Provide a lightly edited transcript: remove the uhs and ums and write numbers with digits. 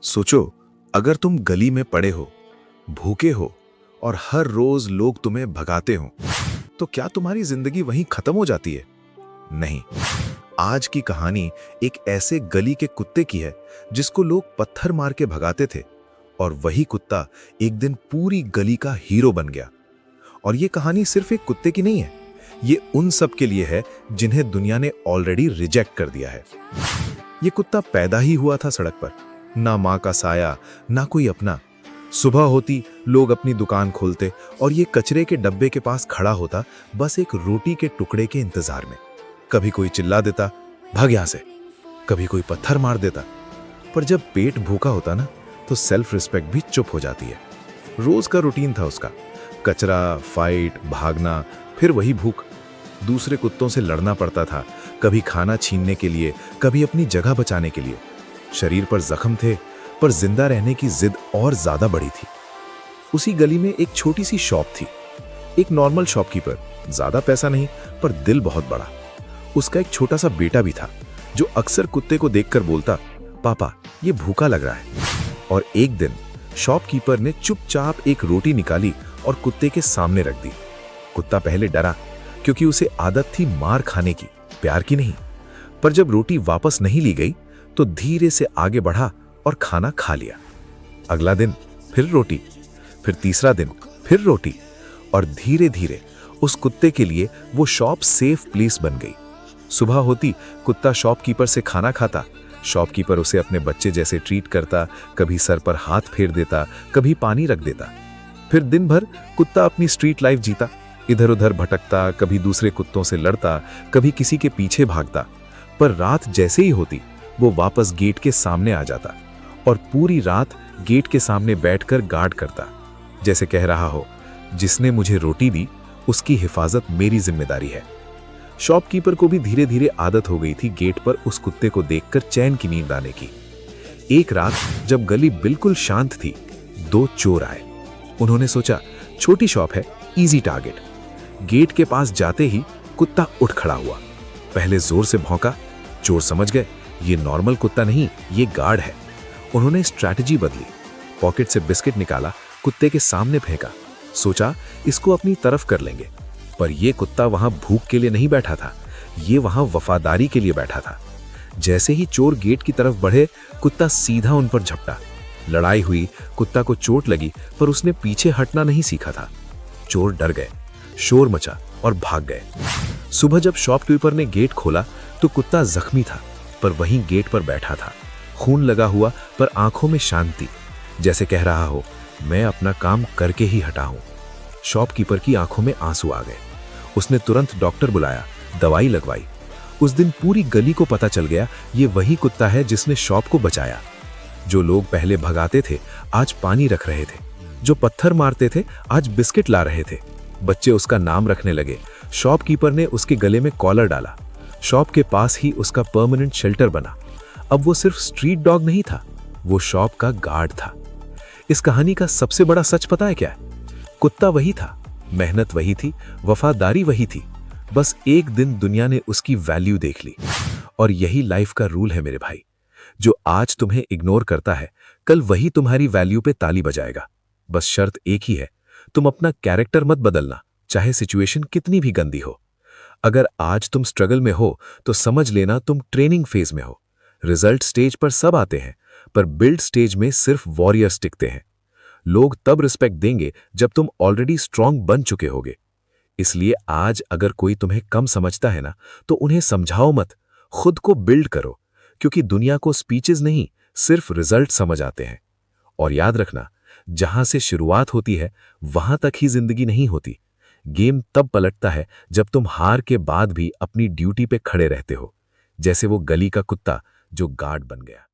सोचो, अगर तुम गली में पड़े हो, भूखे हो और हर रोज लोग तुम्हें भगाते हो, तो क्या तुम्हारी जिंदगी वहीं खत्म हो जाती है? नहीं। आज की कहानी एक ऐसे गली के कुत्ते की है जिसको लोग पत्थर मार के भगाते थे, और वही कुत्ता एक दिन पूरी गली का हीरो बन गया। और ये कहानी सिर्फ एक कुत्ते की नहीं है, ये उन सब के लिए है जिन्हें दुनिया ने ऑलरेडी रिजेक्ट कर दिया है। ये कुत्ता पैदा ही हुआ था सड़क पर, ना माँ का साया, ना कोई अपना। सुबह होती, लोग अपनी दुकान खोलते और ये कचरे के डब्बे के पास खड़ा होता, बस एक रोटी के टुकड़े के इंतजार में। कभी कोई चिल्ला देता, भाग यहां से, कभी कोई पत्थर मार देता। पर जब पेट भूखा होता ना, तो सेल्फ रिस्पेक्ट भी चुप हो जाती है। रोज का रूटीन था उसका, कचरा, फाइट, भागना, फिर वही भूख। दूसरे कुत्तों से लड़ना पड़ता था, कभी खाना छीनने के लिए, कभी अपनी जगह बचाने के लिए। शरीर पर जख्म थे, पर जिंदा रहने की जिद और ज्यादा बड़ी थी। उसी गली में एक छोटी सी शॉप थी, एक नॉर्मल शॉपकीपर, ज्यादा पैसा नहीं, पर दिल बहुत बड़ा। उसका एक छोटा सा बेटा भी था, जो अक्सर कुत्ते को देखकर बोलता, पापा ये भूखा लग रहा है। और एक दिन शॉपकीपर ने चुपचाप एक रोटी निकाली और कुत्ते के सामने रख दी। कुत्ता पहले डरा, क्योंकि उसे आदत थी मार खाने की, प्यार की नहीं। पर जब रोटी वापस नहीं ली गई, तो धीरे से आगे बढ़ा और खाना खा लिया। अगला दिन फिर रोटी, फिर तीसरा दिन फिर रोटी, और धीरे धीरे उस कुत्ते के लिए वो शॉप सेफ प्लेस बन गई। सुबह होती, कुत्ता शॉपकीपर से खाना खाता, शॉपकीपर उसे अपने बच्चे जैसे ट्रीट करता, कभी सर पर हाथ फेर देता, कभी पानी रख देता। फिर दिन भर कुत्ता अपनी स्ट्रीट लाइफ जीता, इधर उधर भटकता, कभी दूसरे कुत्तों से लड़ता, कभी किसी के पीछे भागता। पर रात जैसे ही होती, वो वापस गेट के सामने आ जाता और पूरी रात गेट के सामने बैठकर गार्ड करता, जैसे कह रहा हो, जिसने मुझे रोटी दी उसकी हिफाजत मेरी जिम्मेदारी है। शॉपकीपर को भी धीरे धीरे आदत हो गई थी गेट पर उस कुत्ते को देखकर चैन की नींद आने की। एक रात जब गली बिल्कुल शांत थी, दो चोर आए। उन्होंने सोचा, छोटी शॉप है, इजी टारगेट। गेट के पास जाते ही कुत्ता उठ खड़ा हुआ। पहले जोर से भौंका, चोर समझ गए ये नॉर्मल कुत्ता नहीं, ये गार्ड है। उन्होंने स्ट्रैटेजी बदली, पॉकेट से बिस्किट निकाला, कुत्ते के सामने फेंका, सोचा इसको अपनी तरफ कर लेंगे। पर यह कुत्ता वहां भूख के लिए नहीं बैठा था, ये वहां वफादारी के लिए बैठा था। जैसे ही चोर गेट की तरफ बढ़े, कुत्ता सीधा उन पर झपटा। लड़ाई हुई, कुत्ता को चोट लगी, पर उसने पीछे हटना नहीं सीखा था। चोर डर गए, शोर मचा और भाग गए। सुबह जब शॉपकीपर ने गेट खोला, तो कुत्ता जख्मी था, पर वहीं गेट पर बैठा था, खून लगा हुआ, पर आंखों में शांति, जैसे कह रहा हो, मैं अपना काम करके ही हटा हूं। शॉपकीपर की आंखों में आंसू आ गए। उसने तुरंत डॉक्टर बुलाया, दवाई लगवाई। उस दिन पूरी गली को पता चल गया, ये वही कुत्ता है जिसने शॉप को बचाया। जो लोग पहले भगाते थे, आज पानी रख रहे थे। जो पत्थर मारते थे, आज बिस्किट ला रहे थे। बच्चे उसका नाम रखने लगे। शॉपकीपर ने उसके गले में कॉलर डाला। शॉप के पास ही उसका परमानेंट शेल्टर बना। अब वो सिर्फ स्ट्रीट डॉग नहीं था, वो शॉप का गार्ड था। इस कहानी का सबसे बड़ा सच पता है क्या है? कुत्ता वही था, मेहनत वही थी, वफादारी वही थी। बस एक दिन दुनिया ने उसकी वैल्यू देख ली। और यही लाइफ का रूल है मेरे भाई। जो आज तुम्हें इग्नोर करता है, कल वही तुम्हारी वैल्यू पे ताली बजाएगा। बस शर्त एक ही है, तुम अपना कैरेक्टर मत बदलना, चाहे सिचुएशन कितनी भी गंदी हो। अगर आज तुम स्ट्रगल में हो, तो समझ लेना तुम ट्रेनिंग फेज में हो। रिजल्ट स्टेज पर सब आते हैं, पर बिल्ड स्टेज में सिर्फ वॉरियर्स टिकते हैं। लोग तब रिस्पेक्ट देंगे जब तुम ऑलरेडी स्ट्रांग बन चुके होगे। इसलिए आज अगर कोई तुम्हें कम समझता है ना, तो उन्हें समझाओ मत, खुद को बिल्ड करो, क्योंकि दुनिया को स्पीचेस नहीं, सिर्फ रिजल्ट समझ आते हैं। और याद रखना, जहां से शुरुआत होती है, वहां तक ही जिंदगी नहीं होती। गेम तब पलटता है जब तुम हार के बाद भी अपनी ड्यूटी पे खड़े रहते हो, जैसे वो गली का कुत्ता जो गार्ड बन गया।